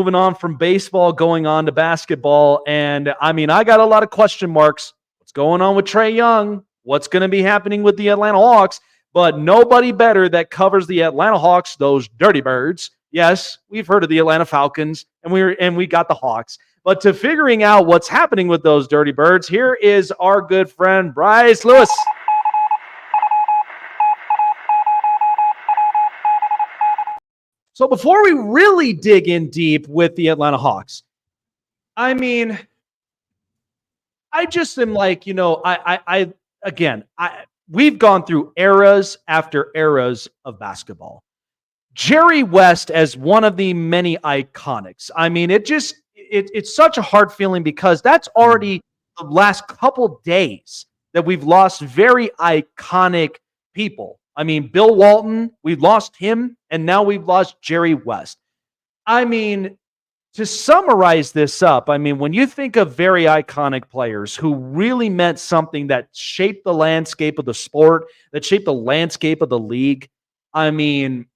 Moving on from baseball, going on to basketball. And I mean, I got a lot of question marks. What's going on with Trae Young? What's going to be happening with the Atlanta Hawks? But nobody better that covers the Atlanta Hawks, those dirty birds. Yes, we've heard of the Atlanta Falcons, and we got the Hawks. But to figuring out what's happening with those dirty birds, here is our good friend Brice Lewis. So before we really dig in deep with the Atlanta Hawks, I mean, I just am like, we've gone through eras after eras of basketball. Jerry West as one of the many iconics. I mean, it's such a hard feeling because that's already the last couple days that we've lost very iconic people. I mean, Bill Walton, we lost him, and now we've lost Jerry West. I mean, to summarize this up, I mean, when you think of very iconic players who really meant something that shaped the landscape of the sport, that shaped the landscape of the league, I mean,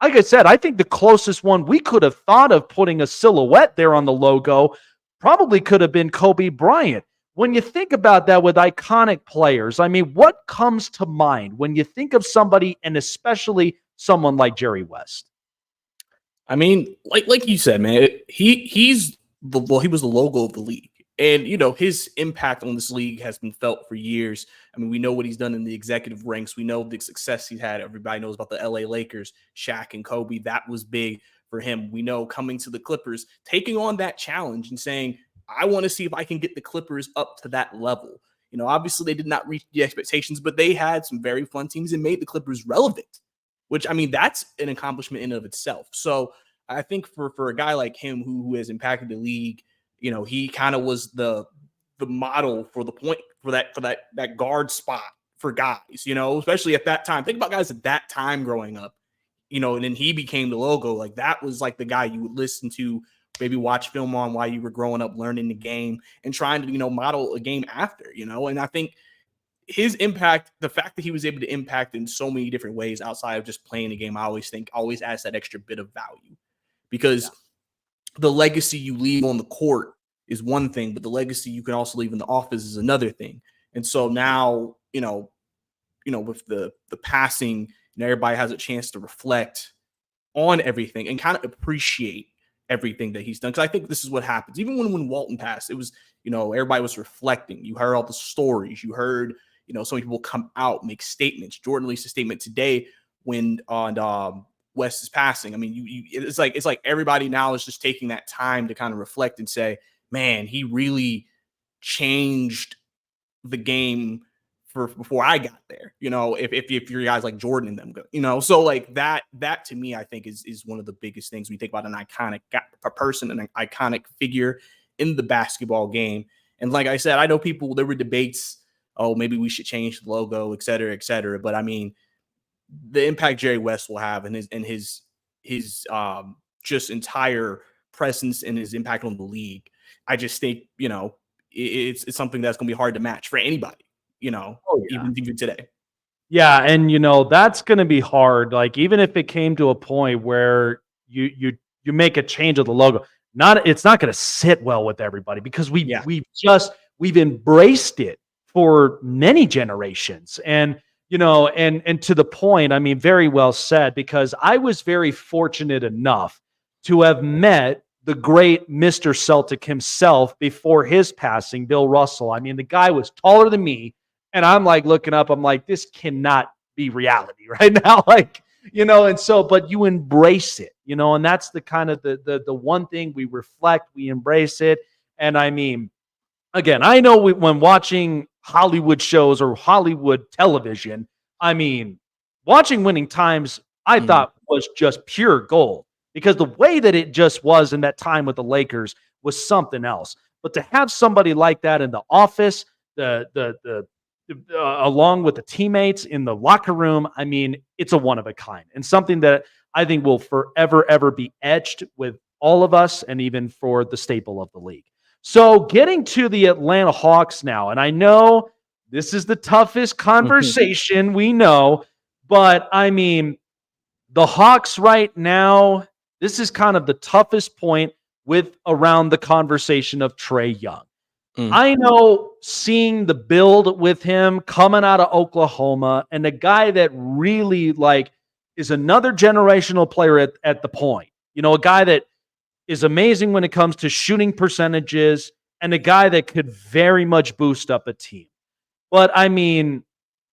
like I said, I think the closest one we could have thought of putting a silhouette there on the logo probably could have been Kobe Bryant. When you think about that with iconic players, I mean, what comes to mind when you think of somebody, and especially someone like Jerry West? I mean, like you said, man, he was the logo of the league, and his impact on this league has been felt for years. I mean, we know what he's done in the executive ranks. We know the success he's had. Everybody knows about the LA Lakers, Shaq and Kobe. That was big for him. We know coming to the Clippers, taking on that challenge and saying, I want to see if I can get the Clippers up to that level. Obviously they did not reach the expectations, but they had some very fun teams and made the Clippers relevant, which, I mean, that's an accomplishment in and of itself. So I think for a guy like him who has impacted the league, he kind of was the model for the point for that guard spot for guys, especially at that time. Think about guys at that time growing up, and then he became the logo. Like, that was like the guy you would listen to, maybe watch film on while you were growing up, learning the game and trying to, model a game after, and I think his impact, the fact that he was able to impact in so many different ways outside of just playing the game, I always adds that extra bit of value, because the legacy you leave on the court is one thing, but the legacy you can also leave in the office is another thing. And so now, with the passing, everybody has a chance to reflect on everything and kind of appreciate everything that he's done. Because I think this is what happens. Even when Walton passed, it was, everybody was reflecting. You heard all the stories. You heard, so many people come out, make statements. Jordan released a statement today when on West is passing. I mean, it's like everybody now is just taking that time to kind of reflect and say, man, he really changed the game for before I got there. If you're guys like Jordan and them go, so like that to me, I think is one of the biggest things when you think about a person, an iconic figure in the basketball game. And like I said, I know there were debates, oh, maybe we should change the logo, et cetera, et cetera. But I mean, the impact Jerry West will have and his just entire presence and his impact on the league, I just think, it's something that's going to be hard to match for anybody. Even today. Yeah, and that's going to be hard. Like, even if it came to a point where you make a change of the logo, it's not going to sit well with everybody, because we've embraced it for many generations. And and to the point, I mean, very well said, because I was very fortunate enough to have met the great Mr. Celtic himself before his passing, Bill Russell. I mean, the guy was taller than me. And I'm like looking up, I'm like, this cannot be reality right now. Like, and so, but you embrace it, and that's the kind of the one thing we reflect, we embrace it. And I mean, again, I know when watching Hollywood shows or Hollywood television, I mean, watching Winning Times, I thought was just pure gold, because the way that it just was in that time with the Lakers was something else. But to have somebody like that in the office, along with the teammates in the locker room, I mean, it's a one of a kind, and something that I think will forever, ever be etched with all of us, and even for the staple of the league. So getting to the Atlanta Hawks now, and I know this is the toughest conversation we know, but I mean, the Hawks right now, this is kind of the toughest point with around the conversation of Trae Young. Mm. I know seeing the build with him coming out of Oklahoma and a guy that really like is another generational player at the point. A guy that is amazing when it comes to shooting percentages and a guy that could very much boost up a team. But I mean,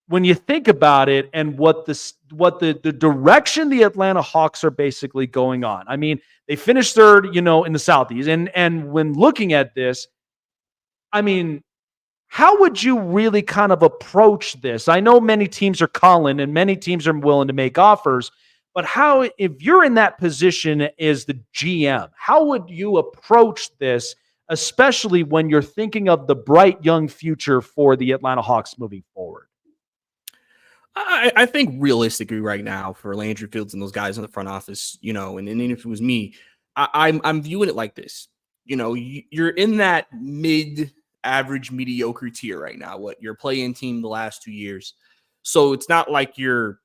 when you think about it and what the direction the Atlanta Hawks are basically going on. I mean, they finished third, in the Southeast. And when looking at this, I mean, how would you really kind of approach this? I know many teams are calling and many teams are willing to make offers, but how, if you're in that position as the GM, how would you approach this, especially when you're thinking of the bright young future for the Atlanta Hawks moving forward? I think realistically right now for Landry Fields and those guys in the front office, and then if it was me, I'm viewing it like this. You're in that mid-average mediocre tier right now. What you're playing team the last 2 years, so it's not like you're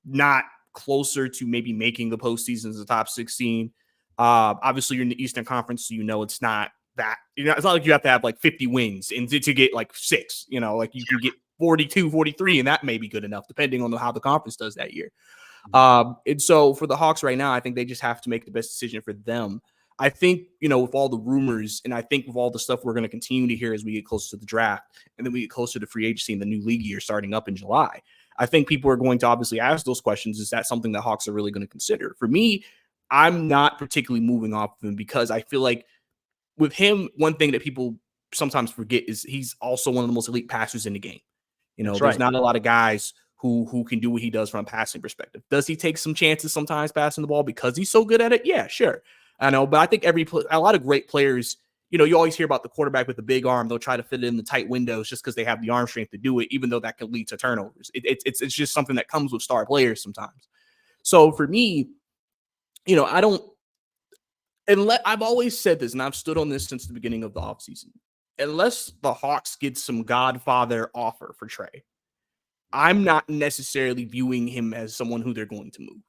not closer to maybe making the postseason as the top 16. Obviously, you're in the Eastern Conference, so it's not that. It's not like you have to have like 50 wins and to get like 6. Like you can get 42, 43, and that may be good enough depending on how the conference does that year. And so for the Hawks right now, I think they just have to make the best decision for them. I think, with all the rumors and I think with all the stuff we're going to continue to hear as we get closer to the draft and then we get closer to free agency and the new league year starting up in July, I think people are going to obviously ask those questions. Is that something that Hawks are really going to consider? For me, I'm not particularly moving off of him because I feel like with him, one thing that people sometimes forget is he's also one of the most elite passers in the game. There's not a lot of guys who can do what he does from a passing perspective. Does he take some chances sometimes passing the ball because he's so good at it? Yeah, sure. I know, but I think a lot of great players, you always hear about the quarterback with the big arm. They'll try to fit it in the tight windows just because they have the arm strength to do it, even though that can lead to turnovers. It's just something that comes with star players sometimes. So for me, I don't, I've always said this, and I've stood on this since the beginning of the offseason. Unless the Hawks get some Godfather offer for Trae, I'm not necessarily viewing him as someone who they're going to move.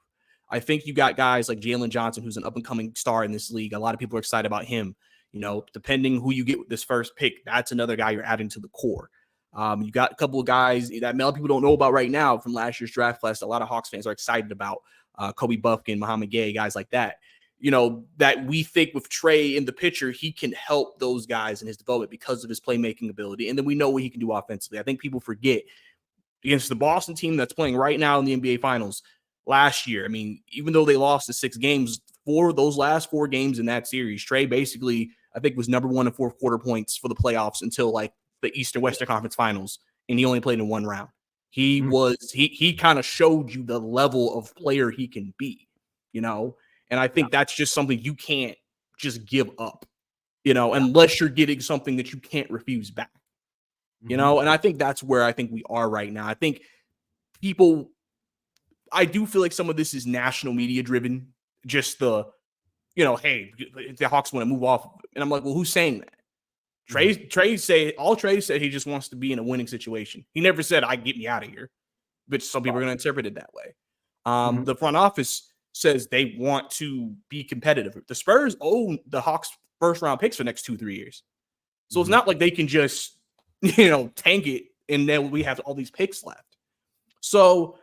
I think you got guys like Jalen Johnson, who's an up-and-coming star in this league. A lot of people are excited about him. Depending who you get with this first pick, that's another guy you're adding to the core. You got a couple of guys that a lot of people don't know about right now from last year's draft class. A lot of Hawks fans are excited about Kobe Buffkin, Muhammad Gay, guys like that. That we think with Trae in the picture, he can help those guys in his development because of his playmaking ability. And then we know what he can do offensively. I think people forget against the Boston team that's playing right now in the NBA Finals last year. I mean, even though they lost the 6 games, for those last 4 games in that series, Trae basically, I think, was number 1 in fourth quarter points for the playoffs until like the Eastern Western Conference Finals. And he only played in 1 round. He kind of showed you the level of player he can be, And I think that's just something you can't just give up, unless you're getting something that you can't refuse back, and I think that's where I think we are right now. I think I do feel like some of this is national media driven, just hey, the Hawks want to move off. And I'm like, well, who's saying that? Trae said he just wants to be in a winning situation. He never said, get me out of here, but some people are going to interpret it that way. The front office says they want to be competitive. The Spurs own the Hawks first round picks for the next 2-3 years. So it's not like they can just, tank it and then we have all these picks left. So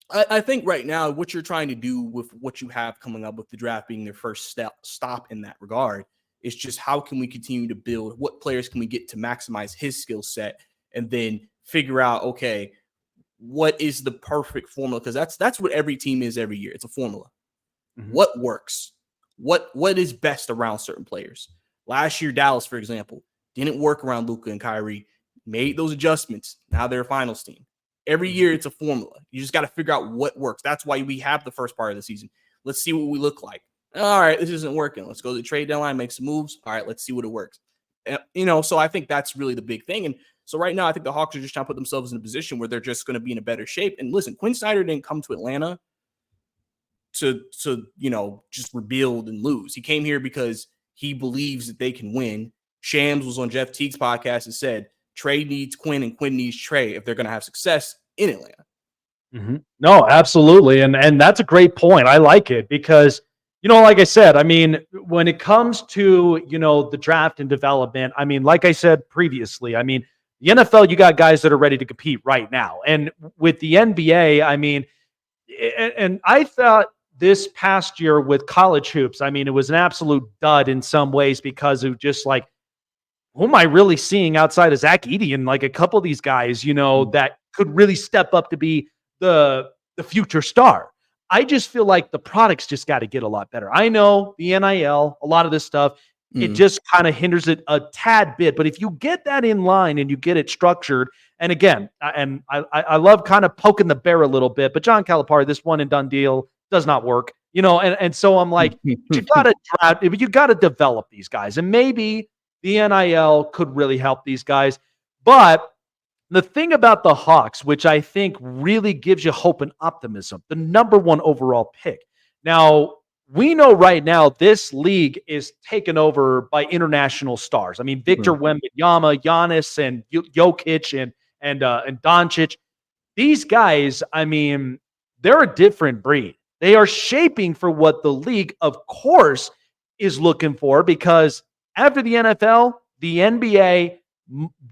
I think right now what you're trying to do with what you have coming up with the draft being their first stop in that regard is just how can we continue to build, what players can we get to maximize his skill set, and then figure out, okay, what is the perfect formula? Because that's what every team is every year. It's a formula. What works? What is best around certain players? Last year, Dallas, for example, didn't work around Luka and Kyrie, made those adjustments. Now they're a finals team. Every year it's a formula. You just got to figure out what works. That's why we have the first part of the season. Let's see what we look like. All right, this isn't working. Let's go to the trade deadline, make some moves. All right, let's see what it works. So I think that's really the big thing. And so right now, I think the Hawks are just trying to put themselves in a position where they're just going to be in a better shape. And listen, Quinn Snyder didn't come to Atlanta to just rebuild and lose. He came here because he believes that they can win. Shams was on Jeff Teague's podcast and said, Trae needs Quinn and Quinn needs Trae if they're going to have success in Atlanta. No, absolutely. And that's a great point. I like it because, Like I said, I mean, when it comes to, the draft and development, I mean, like I said previously, I mean, the NFL, you got guys that are ready to compete right now. And with the NBA, I mean, and I thought this past year with college hoops, I mean, it was an absolute dud in some ways because of just like, who am I really seeing outside of Zach Edey and like a couple of these guys, that could really step up to be the future star. I just feel like the products just got to get a lot better. I know the NIL, a lot of this stuff, it just kind of hinders it a tad bit. But if you get that in line and you get it structured, and again, I love kind of poking the bear a little bit, but John Calipari, this one and done deal does not work, and so I'm like, but you gotta develop these guys, and maybe the NIL could really help these guys. But the thing about the Hawks, which I think really gives you hope and optimism, the number one overall pick. Now, we know right now this league is taken over by international stars. I mean, Victor Wembanyama, Giannis, and Jokic, and Doncic. These guys, I mean, they're a different breed. They are shaping for what the league, of course, is looking for, because after the NFL, the NBA,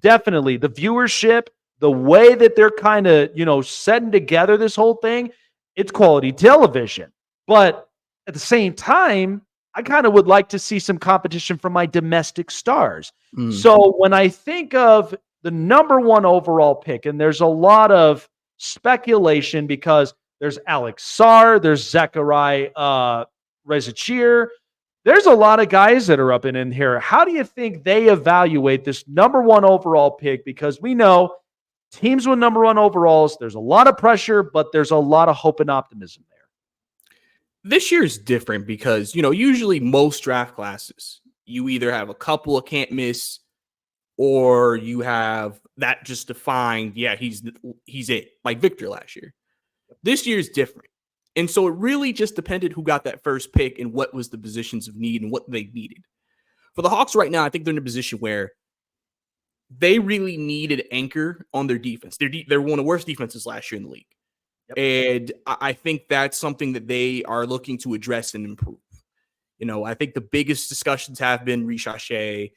definitely the viewership, the way that they're kind of, setting together this whole thing, it's quality television. But at the same time, I kind of would like to see some competition from my domestic stars. So when I think of the number one overall pick, and there's a lot of speculation because there's Alex Sarr, there's Zachariah Rezachir, there's a lot of guys that are up and in here. How do you think they evaluate this number one overall pick? Because we know teams with number one overalls, there's a lot of pressure, but there's a lot of hope and optimism there. This year is different because, usually most draft classes, you either have a couple of can't miss or you have that just defined, he's it, like Victor last year. This year is different. And so it really just depended who got that first pick and what was the positions of need and what they needed. For the Hawks right now, I think they're in a position where they really need an anchor on their defense. They're one of the worst defenses last year in the league. Yep. And I think that's something that they are looking to address and improve. I think the biggest discussions have been Richache.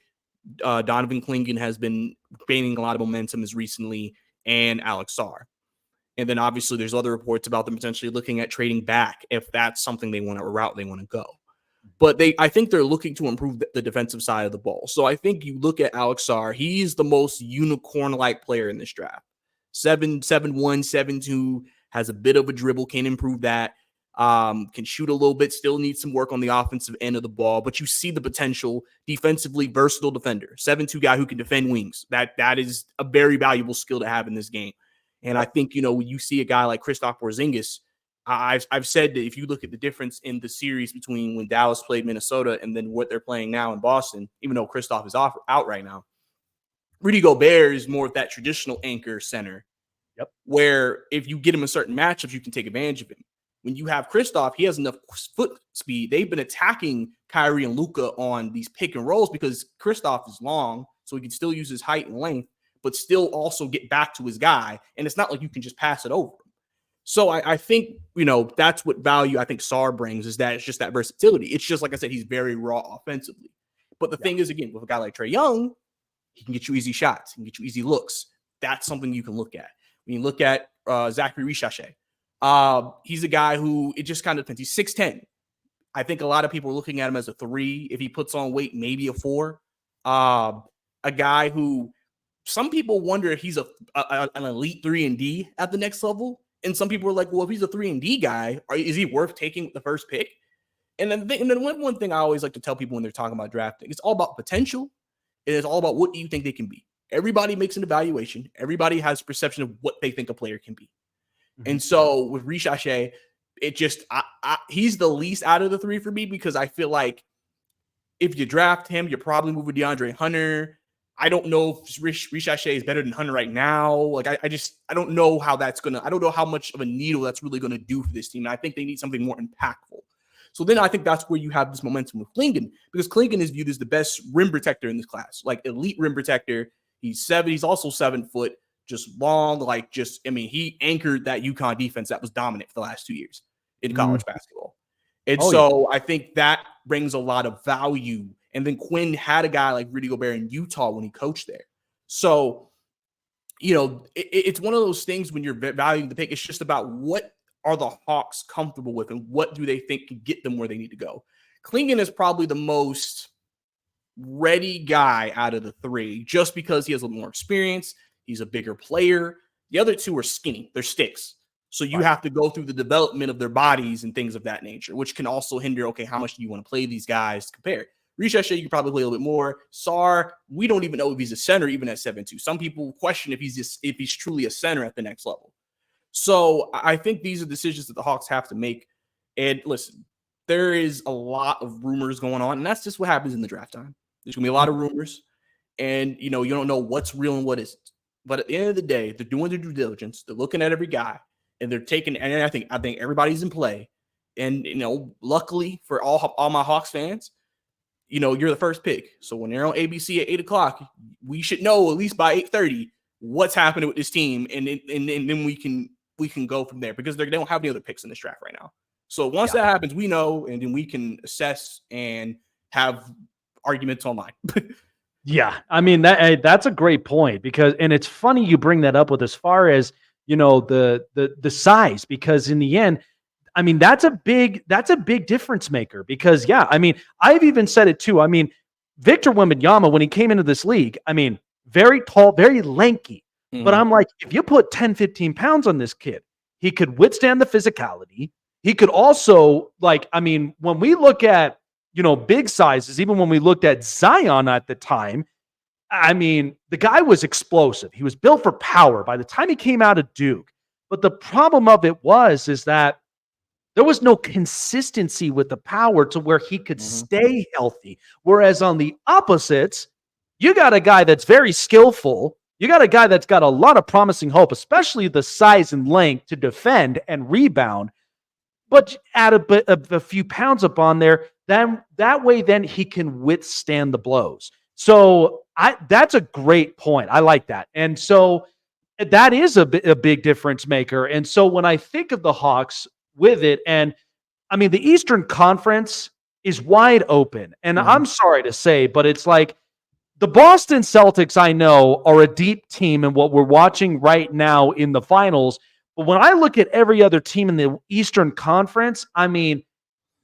Donovan Clingan has been gaining a lot of momentum as recently, and Alex Sarr. And then obviously there's other reports about them potentially looking at trading back if that's something they want to, a route they want to go. But I think they're looking to improve the defensive side of the ball. So I think you look at Alex Sarr, he's the most unicorn-like player in this draft. 7'1", 7'2", has a bit of a dribble, can improve that, can shoot a little bit, still needs some work on the offensive end of the ball, but you see the potential, defensively versatile defender, 7'2" guy who can defend wings. That is a very valuable skill to have in this game. And I think, when you see a guy like Kristaps Porzingis, I've said that if you look at the difference in the series between when Dallas played Minnesota and then what they're playing now in Boston, even though Kristaps is out right now, Rudy Gobert is more of that traditional anchor center. Yep. Where if you get him in certain matchups, you can take advantage of him. When you have Kristaps, he has enough foot speed. They've been attacking Kyrie and Luka on these pick and rolls because Kristaps is long, so he can still use his height and length, but still also get back to his guy. And it's not like you can just pass it over him. So I think, that's what value I think Sarr brings, is that it's just that versatility. It's just, like I said, he's very raw offensively. But the thing is, again, with a guy like Trae Young, he can get you easy shots. He can get you easy looks. That's something you can look at. When you look at Zachary Richache, he's a guy who, it just kind of depends. He's 6'10". I think a lot of people are looking at him as a 3. If he puts on weight, maybe a 4. A guy who some people wonder if he's an elite 3-and-D at the next level. And some people are like, well, if he's a 3-and-D guy, is he worth taking the first pick? And then one thing I always like to tell people when they're talking about drafting, it's all about potential. And it's all about what do you think they can be. Everybody makes an evaluation. Everybody has perception of what they think a player can be. Mm-hmm. And so with Richache, it just, he's the least out of the 3 for me, because I feel like if you draft him, you're probably moving DeAndre Hunter. I don't know if Richache is better than Hunter right now. Like, I don't know how that's going to, I don't know how much of a needle that's really going to do for this team. And I think they need something more impactful. So then I think that's where you have this momentum with Clingan, because Clingan is viewed as the best rim protector in this class, like elite rim protector. He's also 7 foot, just long, he anchored that UConn defense that was dominant for the last 2 years in college basketball. And Oh, yeah. so I think that brings a lot of value. And then Quinn had a guy like Rudy Gobert in Utah when he coached there. So, it's one of those things when you're valuing the pick, it's just about what are the Hawks comfortable with and what do they think can get them where they need to go. Clingan is probably the most ready guy out of the three just because he has a little more experience. He's a bigger player. The other two are skinny. They're sticks. So you have to go through the development of their bodies and things of that nature, which can also hinder, okay, how much do you want to play these guys compared? Riche, you can probably play a little bit more. Sar, we don't even know if he's a center even at 7'2". Some people question if he's truly a center at the next level. So I think these are decisions that the Hawks have to make. And listen, there is a lot of rumors going on, and that's just what happens in the draft time. There's going to be a lot of rumors, and you don't know what's real and what isn't. But at the end of the day, they're doing their due diligence. They're looking at every guy, and they're taking. And I think everybody's in play. And luckily for all my Hawks fans, you're the first pick. So when they're on ABC at 8:00, we should know at least by 8:30 what's happening with this team, and then we can go from there because they don't have any other picks in this draft right now. So once that happens, we know, and then we can assess and have arguments online. Yeah, I mean that's a great point and it's funny you bring that up with as far as the size, because in the end, I mean that's a big difference maker, because I mean I've even said it too. I mean Victor Wembanyama, when he came into this league, I mean very tall, very lanky, but I'm like, if you put 10, 15 pounds on this kid, he could withstand the physicality. He could also, I mean, when we look at big sizes, even when we looked at Zion at the time, I mean, the guy was explosive. He was built for power by the time he came out of Duke. But the problem of it is that there was no consistency with the power to where he could stay healthy. Whereas on the opposites, you got a guy that's very skillful. You got a guy that's got a lot of promising hope, especially the size and length to defend and rebound. But add a few pounds up on there, then that way, then he can withstand the blows. So that's a great point. I like that. And so that is a big difference maker. And so when I think of the Hawks with it, and I mean, the Eastern Conference is wide open. And I'm sorry to say, but it's like the Boston Celtics, I know, are a deep team in what we're watching right now in the finals. But when I look at every other team in the Eastern Conference, I mean,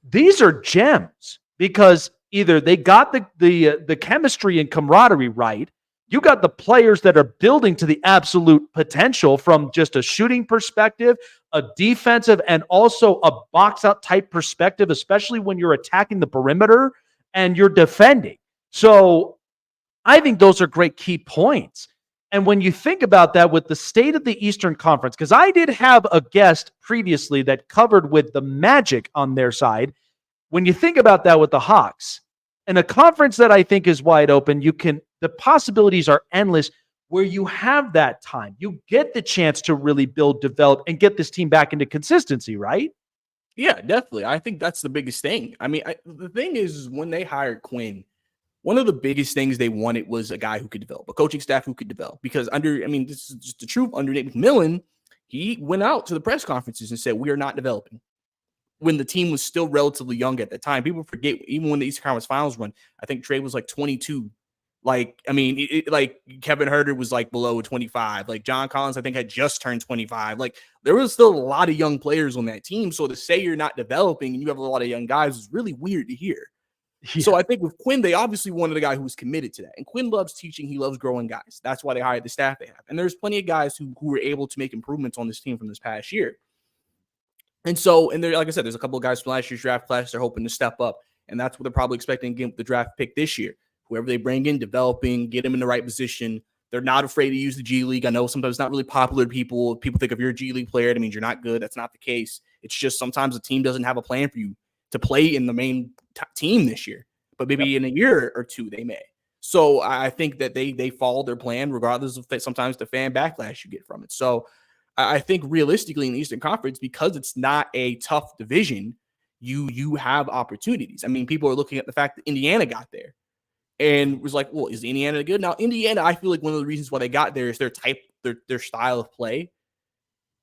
these are gems because either they got the chemistry and camaraderie right. You got the players that are building to the absolute potential from just a shooting perspective, a defensive, and also a box out type perspective, especially when you're attacking the perimeter and you're defending. So I think those are great key points. And when you think about that with the state of the Eastern Conference, because I did have a guest previously that covered with the Magic on their side. When you think about that with the Hawks, in a conference that I think is wide open, the possibilities are endless where you have that time. You get the chance to really build, develop, and get this team back into consistency, right? Yeah, definitely. I think that's the biggest thing. I mean, the thing is when they hired Quinn, one of the biggest things they wanted was a guy who could develop, a coaching staff who could develop. Because this is just the truth, under Nate McMillan, he went out to the press conferences and said, we are not developing. When the team was still relatively young at the time. People forget, even when the Eastern Conference Finals run, I think Trae was like 22. Kevin Huerter was like below 25. Like John Collins, I think, had just turned 25. Like there was still a lot of young players on that team. So to say you're not developing and you have a lot of young guys is really weird to hear. Yeah. So I think with Quinn, they obviously wanted a guy who was committed to that. And Quinn loves teaching. He loves growing guys. That's why they hired the staff they have. And there's plenty of guys who were able to make improvements on this team from this past year. And there, like I said, there's a couple of guys from last year's draft class they're hoping to step up. And that's what they're probably expecting again with the draft pick this year. Whoever they bring in, developing, get them in the right position. They're not afraid to use the G League. I know sometimes it's not really popular to people. People think if you're a G League player, that means you're not good. That's not the case. It's just sometimes the team doesn't have a plan for you to play in the main team this year. But maybe in a year or two, they may. So I think that they follow their plan regardless of sometimes the fan backlash you get from it. So I think realistically in the Eastern Conference, because it's not a tough division, you have opportunities. I mean, people are looking at the fact that Indiana got there and was like, well, is Indiana good? Now, Indiana, I feel like one of the reasons why they got there is their type, their style of play.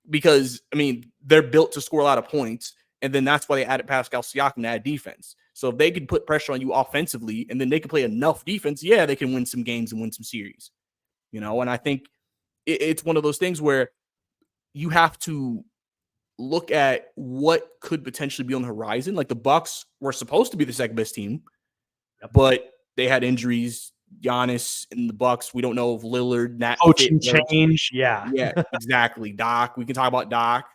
Because, I mean, they're built to score a lot of points. And then that's why they added Pascal Siakam to add defense. So if they could put pressure on you offensively and then they can play enough defense, yeah, they can win some games and win some series. And I think it's one of those things where you have to look at what could potentially be on the horizon. Like the Bucks were supposed to be the second best team, but they had injuries. Giannis and the Bucks. We don't know if Lillard, that coaching change. Yeah, exactly. Doc. We can talk about Doc,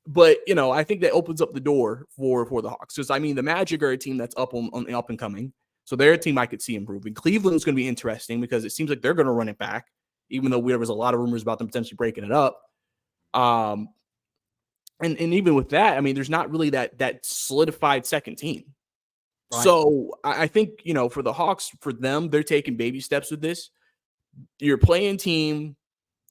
but I think that opens up the door for the Hawks. Because the Magic are a team that's up on up and coming, so they're a team I could see improving. Cleveland's going to be interesting because it seems like they're going to run it back, even though there was a lot of rumors about them potentially breaking it up. And even with that, there's not really that solidified second team. Right. So I think, for the Hawks, for them, they're taking baby steps with this. You're playing team.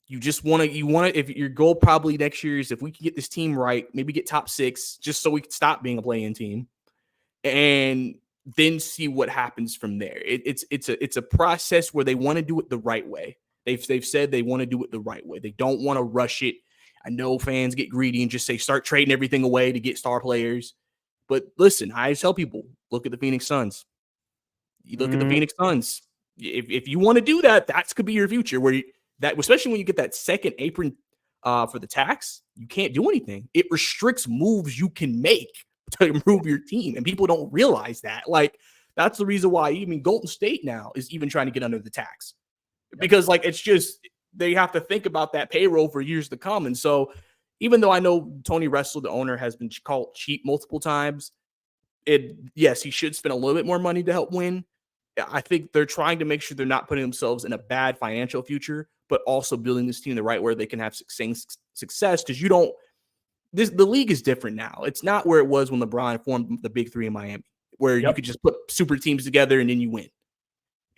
You just want to, if your goal probably next year is if we can get this team right, maybe get top 6, just so we can stop being a play-in team and then see what happens from there. It's a process where they want to do it the right way. They've said they want to do it the right way. They don't want to rush it. I know fans get greedy and just say, start trading everything away to get star players. But listen, I tell people, look at the Phoenix Suns. You look at the Phoenix Suns. If you want to do that, that could be your future. Especially when you get that second apron for the tax, you can't do anything. It restricts moves you can make to improve your team, and people don't realize that. Like that's the reason why even Golden State now is even trying to get under the tax, because it's just they have to think about that payroll for years to come, and so. Even though I know Tony Ressel, the owner, has been called cheap multiple times, yes, he should spend a little bit more money to help win. I think they're trying to make sure they're not putting themselves in a bad financial future, but also building this team the right way they can have success. Because the league is different now. It's not where it was when LeBron formed the Big Three in Miami, where you could just put super teams together and then you win.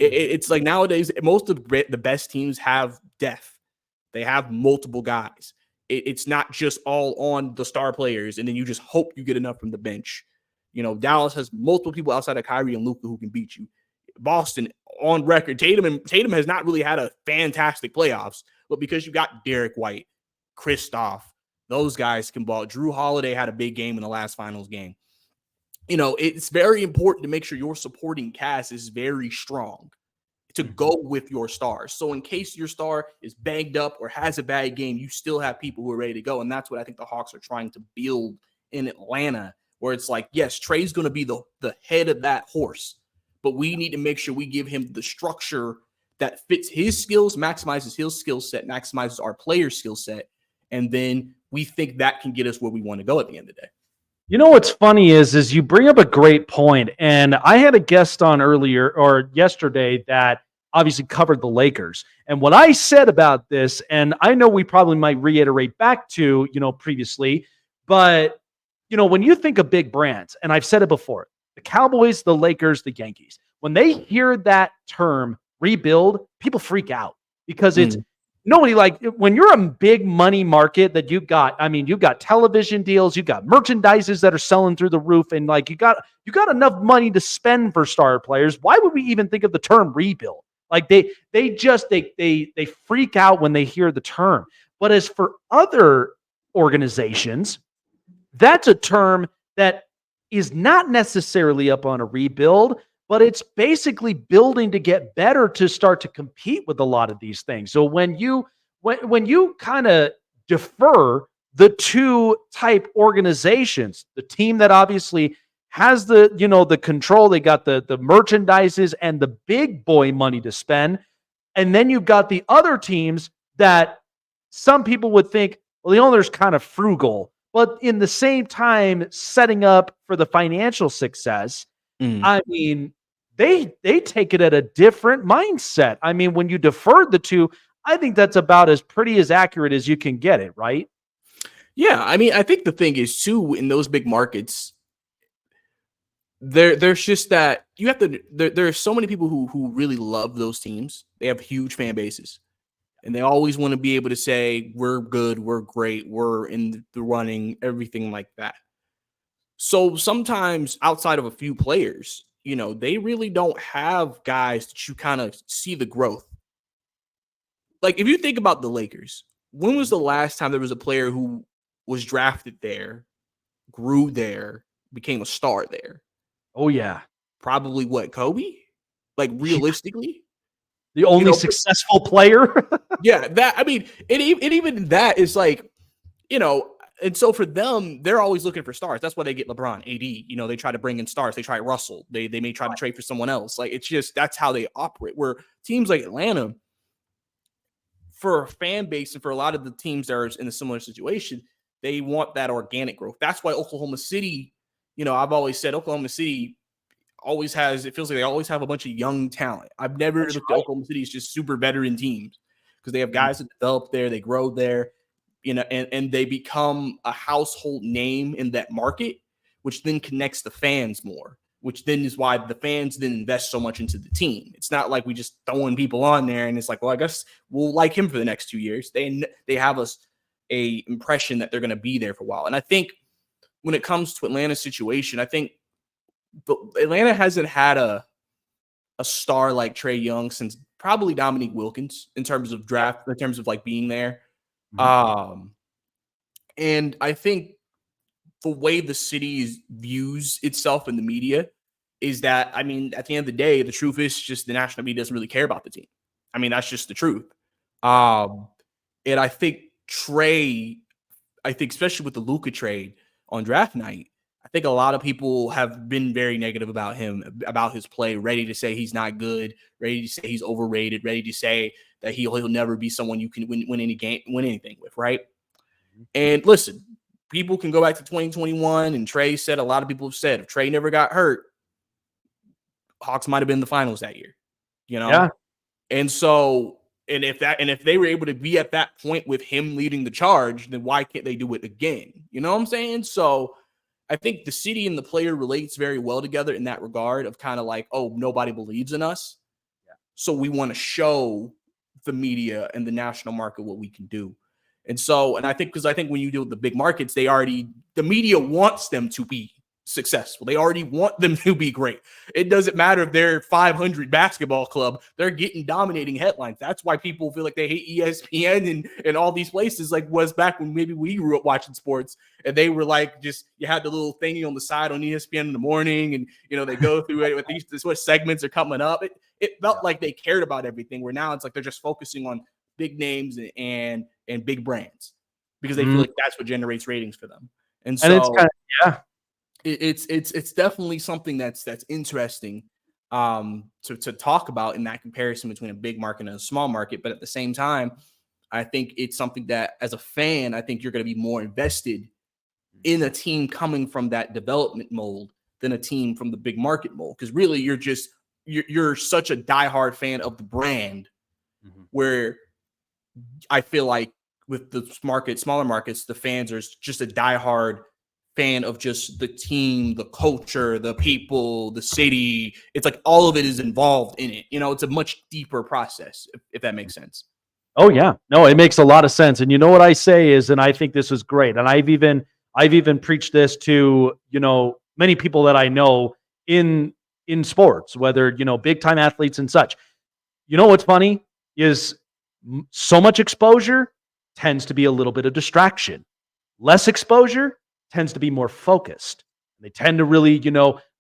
It's like nowadays, most of the best teams have depth. They have multiple guys. It's not just all on the star players, and then you just hope you get enough from the bench. Dallas has multiple people outside of Kyrie and Luka who can beat you. Boston, on record, Tatum has not really had a fantastic playoffs, but because you got Derek White, Kristoff, those guys can ball. Drew Holiday had a big game in the last finals game. It's very important to make sure your supporting cast is very strong to go with your stars. So in case your star is banged up or has a bad game, you still have people who are ready to go. And that's what I think the Hawks are trying to build in Atlanta, where it's like, yes, Trae's going to be the head of that horse, but we need to make sure we give him the structure that fits his skills, maximizes his skill set, maximizes our player's skill set. And then we think that can get us where we want to go at the end of the day. What's funny is you bring up a great point, and I had a guest on earlier or yesterday that obviously covered the Lakers. And what I said about this, and I know we probably might reiterate back to, previously, but, when you think of big brands, and I've said it before, the Cowboys, the Lakers, the Yankees, when they hear that term rebuild, people freak out because it's nobody when you're a big money market that you've got television deals, you've got merchandises that are selling through the roof, and you got enough money to spend for star players. Why would we even think of the term rebuild? They freak out when they hear the term. But as for other organizations, that's a term that is not necessarily up on a rebuild, but it's basically building to get better to start to compete with a lot of these things. So when you kind of defer the two type organizations, the team that obviously has the control, they got the merchandises and the big boy money to spend, and then you've got the other teams that some people would think, well, the owner's kind of frugal, but in the same time setting up for the financial success. They take it at a different mindset. When you defer the two, I think that's about as pretty as accurate as you can get it, right? Yeah, I think the thing is too, in those big markets, there's just that you have to. There are so many people who really love those teams. They have huge fan bases, and they always want to be able to say we're good, we're great, we're in the running, everything like that. So sometimes outside of a few players, they really don't have guys that you kind of see the growth. Like if you think about the Lakers, when was the last time there was a player who was drafted there, grew there, became a star there? Oh yeah. Probably what, Kobe? Like realistically, The you only know, successful player. yeah, that I mean, and even that is like, you know, and so for them, they're always looking for stars. That's why they get LeBron, AD. You know, they try to bring in stars. They try Russell. They may try to trade for someone else. Like it's just that's how they operate. Where teams like Atlanta, for a fan base and for a lot of the teams that are in a similar situation, they want that organic growth. That's why Oklahoma City, you know, I've always said Oklahoma City always has, it feels like they always have a bunch of young talent. I've never That's looked at Oklahoma City as just super veteran teams because they have right. guys that develop there, they grow there, you know, and they become a household name in that market, which then connects the fans more, which then is why the fans then invest so much into the team. It's not like we just throwing people on there and it's like, well, I guess we'll like him for the next 2 years. They have us a impression that they're going to be there for a while. And I think when it comes to Atlanta's situation, I think Atlanta hasn't had a star like Trae Young since probably Dominique Wilkins in terms of draft, in terms of like being there. Mhm. And I think the way the city views itself in the media is that, I mean, at the end of the day, the truth is just the national media doesn't really care about the team. I mean, that's just the truth. Um, and I think Trae, I think especially with the Luka trade on draft night, I think a lot of people have been very negative about him, about his play, ready to say he's not good, ready to say he's overrated, ready to say that he'll never be someone you can win any game, win anything with, right? And listen, people can go back to 2021, and Trae said, a lot of people have said if Trae never got hurt, Hawks might have been in the finals that year, you Yeah. know? And so, and if they were able to be at that point with him leading the charge, then why can't they do it again? You know what I'm saying? So I think the city and the player relates very well together in that regard of kind of like, oh, nobody believes in us. So we want to show the media and the national market what we can do. And so, and I think, because I think when you deal with the big markets, the media wants them to be successful. They already want them to be great. It doesn't matter if they're 500 basketball club, they're getting dominating headlines. That's why people feel like they hate ESPN and all these places, like was back when maybe we grew up watching sports and they were like, just, you had the little thingy on the side on ESPN in the morning and, you know, they go through it with these what segments are coming up. It felt like they cared about everything, where now it's like they're just focusing on big names and big brands because they feel Mm. like that's what generates ratings for them. And And it's so kind of, yeah. it's definitely something that's interesting to talk about in that comparison between a big market and a small market. But at the same time, I think it's something that as a fan, I think you're going to be more invested in a team coming from that development mold than a team from the big market mold. Because really, you're such a diehard fan of the brand, where I feel like with the smaller markets, the fans are just a diehard fan of just the team, the culture, the people, the city. It's like all of it is involved in it. You know, it's a much deeper process, if that makes sense. Oh yeah. No, it makes a lot of sense. And you know what I say is, and I think this is great. And I've even preached this to, many people that I know in sports, whether, big time athletes and such. You know what's funny is so much exposure tends to be a little bit of distraction. Less exposure tends to be more focused. They tend to really,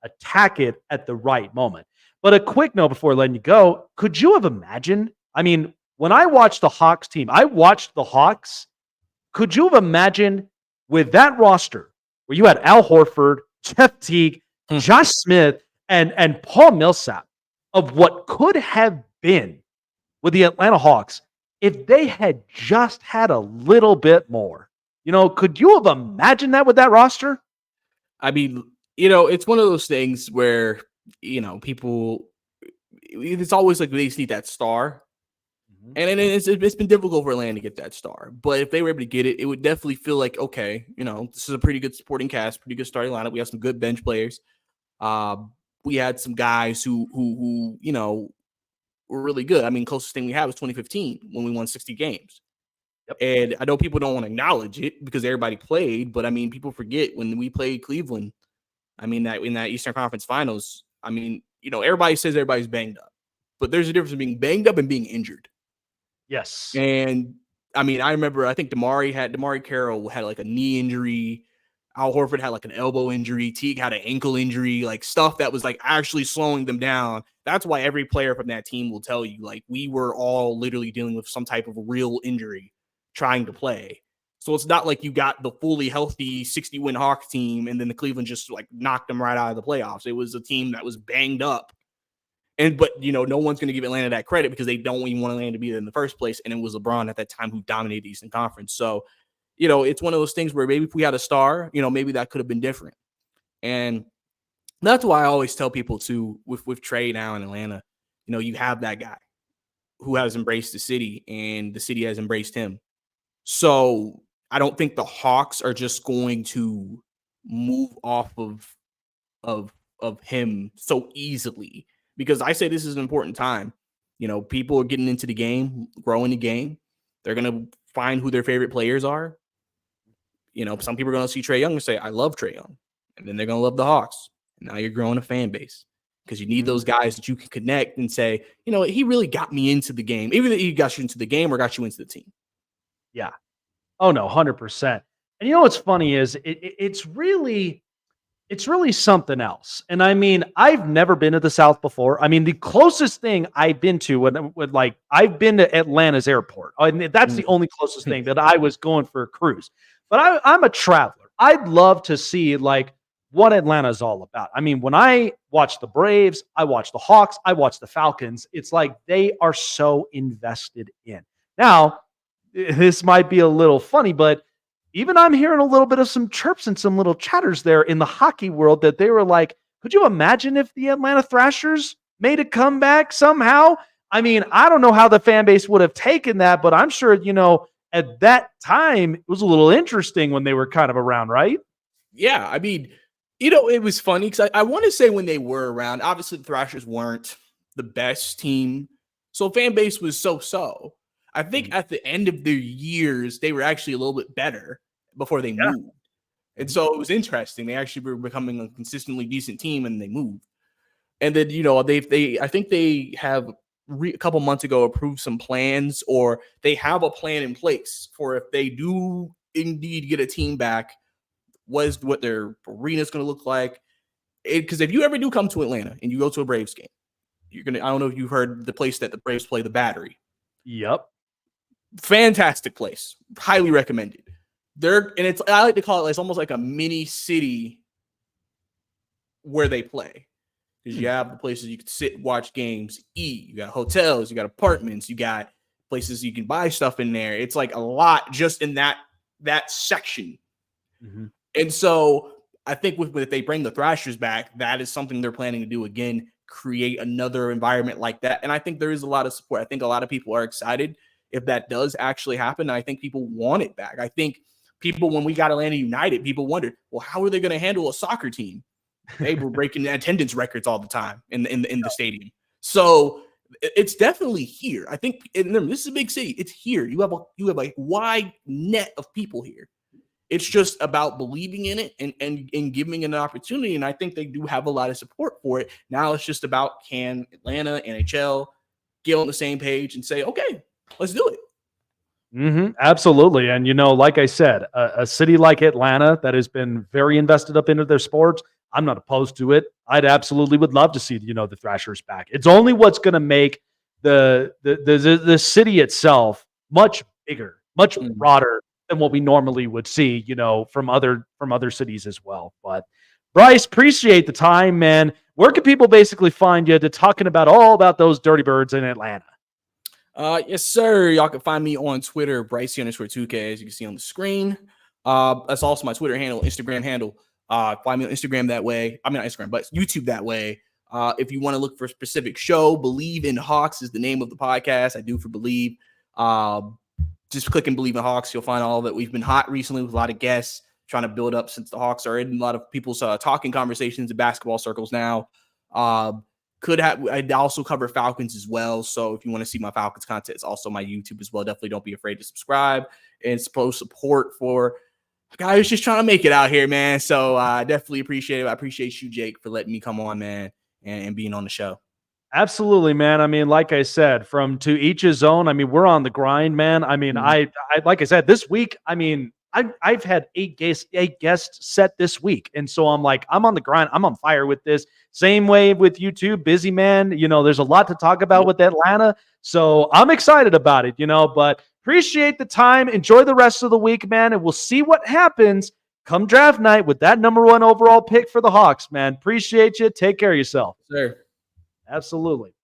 attack it at the right moment. But a quick note before letting you go, could you have imagined? I mean, when I watched the Hawks team, I watched the Hawks. Could you have imagined with that roster where you had Al Horford, Jeff Teague, Josh Smith, and Paul Millsap, of what could have been with the Atlanta Hawks if they had just had a little bit more? Could you have imagined that with that roster? I mean, it's one of those things where, people, it's always like they just need that star. And it's been difficult for Atlanta to get that star. But if they were able to get it, it would definitely feel like, okay, this is a pretty good supporting cast, pretty good starting lineup. We have some good bench players. We had some guys who were really good. I mean, closest thing we had was 2015 when we won 60 games. Yep. And I know people don't want to acknowledge it because everybody played, but I mean, people forget when we played Cleveland. I mean, that in that Eastern Conference Finals, I mean, everybody says everybody's banged up, but there's a difference between being banged up and being injured. Yes. And I mean, I remember, I think Damari Carroll had like a knee injury. Al Horford had like an elbow injury. Teague had an ankle injury, like stuff that was like actually slowing them down. That's why every player from that team will tell you, like, we were all literally dealing with some type of real injury trying to play. So it's not like you got the fully healthy 60-win Hawks team and then the Cleveland just like knocked them right out of the playoffs. It was a team that was banged up. But no one's going to give Atlanta that credit because they don't even want Atlanta to be there in the first place. And it was LeBron at that time who dominated the Eastern Conference. So, it's one of those things where maybe if we had a star, maybe that could have been different. And that's why I always tell people too, with Trae now in Atlanta, you have that guy who has embraced the city and the city has embraced him. So I don't think the Hawks are just going to move off of him so easily, because I say this is an important time. People are getting into the game, growing the game. They're going to find who their favorite players are. Some people are going to see Trae Young and say, I love Trae Young. And then they're going to love the Hawks. And now you're growing a fan base because you need those guys that you can connect and say, he really got me into the game. Even if he got you into the game or got you into the team. Yeah. Oh, no, 100%. And what's funny is it's really something else. And I mean, I've never been to the South before. I mean, the closest thing I've been to I've been to Atlanta's airport. And that's the only closest thing that I was going for a cruise. But I'm a traveler. I'd love to see what Atlanta's all about. I mean, when I watch the Braves, I watch the Hawks, I watch the Falcons, it's like they are so invested in. Now, this might be a little funny, but even I'm hearing a little bit of some chirps and some little chatters there in the hockey world that they were like, could you imagine if the Atlanta Thrashers made a comeback somehow? I mean, I don't know how the fan base would have taken that, but I'm sure, at that time, it was a little interesting when they were kind of around, right? Yeah, I mean, it was funny because I want to say when they were around, obviously the Thrashers weren't the best team. So fan base was so. I think at the end of their years, they were actually a little bit better before they moved. And so it was interesting. They actually were becoming a consistently decent team and they moved. And then, I think they have a couple months ago approved some plans, or they have a plan in place for if they do indeed get a team back, what their arena is going to look like. Because if you ever do come to Atlanta and you go to a Braves game, I don't know if you've heard the place that the Braves play, the Battery. Yep. Fantastic place. Highly recommended. I like to call it, it's almost like a mini city where they play. Because you have the places you can sit, watch games, eat. You got hotels, you got apartments, you got places you can buy stuff in there. It's like a lot just in that section. Mm-hmm. And so I think if they bring the Thrashers back, that is something they're planning to do again, create another environment like that. And I think there is a lot of support. I think a lot of people are excited if that does actually happen. I think people want it back. I think people, when we got Atlanta United, people wondered, well, how are they going to handle a soccer team? They were breaking attendance records all the time in the stadium. So it's definitely here. I think, and remember, this is a big city. It's here. You have a wide net of people here. It's just about believing in it and giving it an opportunity. And I think they do have a lot of support for it. Now it's just about, can Atlanta, NHL get on the same page and say, okay, let's do it. Mm-hmm, absolutely. And, like I said, a city like Atlanta that has been very invested up into their sports, I'm not opposed to it. I'd absolutely would love to see, the Thrashers back. It's only what's going to make the city itself much bigger, much broader than what we normally would see, from other cities as well. But Brice, appreciate the time, man. Where can people basically find you to talking about all about those Dirty Birds in Atlanta? Yes, sir. Y'all can find me on Twitter, Brice_2K, as you can see on the screen. That's also my Twitter handle, Instagram handle. Find me on Instagram that way. I mean, not Instagram, but YouTube that way. If you want to look for a specific show, Bleav in Hawks is the name of the podcast I do for Bleav. Just click in Bleav in Hawks. You'll find all that. We've been hot recently with a lot of guests trying to build up since the Hawks are in a lot of people's talking conversations in basketball circles now. I also cover Falcons as well. So if you want to see my Falcons content, it's also my YouTube as well. Definitely don't be afraid to subscribe and support for a guy who's just trying to make it out here, man. So I definitely appreciate it. I appreciate you, Jake, for letting me come on, man, and being on the show. Absolutely, man. I mean, like I said, from to each his own. I mean, we're on the grind, man. I mean, I like I said, this week, I mean, I've had eight guests set this week. And so I'm like, I'm on the grind. I'm on fire with this. Same way with you too. Busy, man. There's a lot to talk about with Atlanta. So I'm excited about it, but appreciate the time. Enjoy the rest of the week, man. And we'll see what happens come draft night with that number 1 overall pick for the Hawks, man. Appreciate you. Take care of yourself. Sir. Absolutely.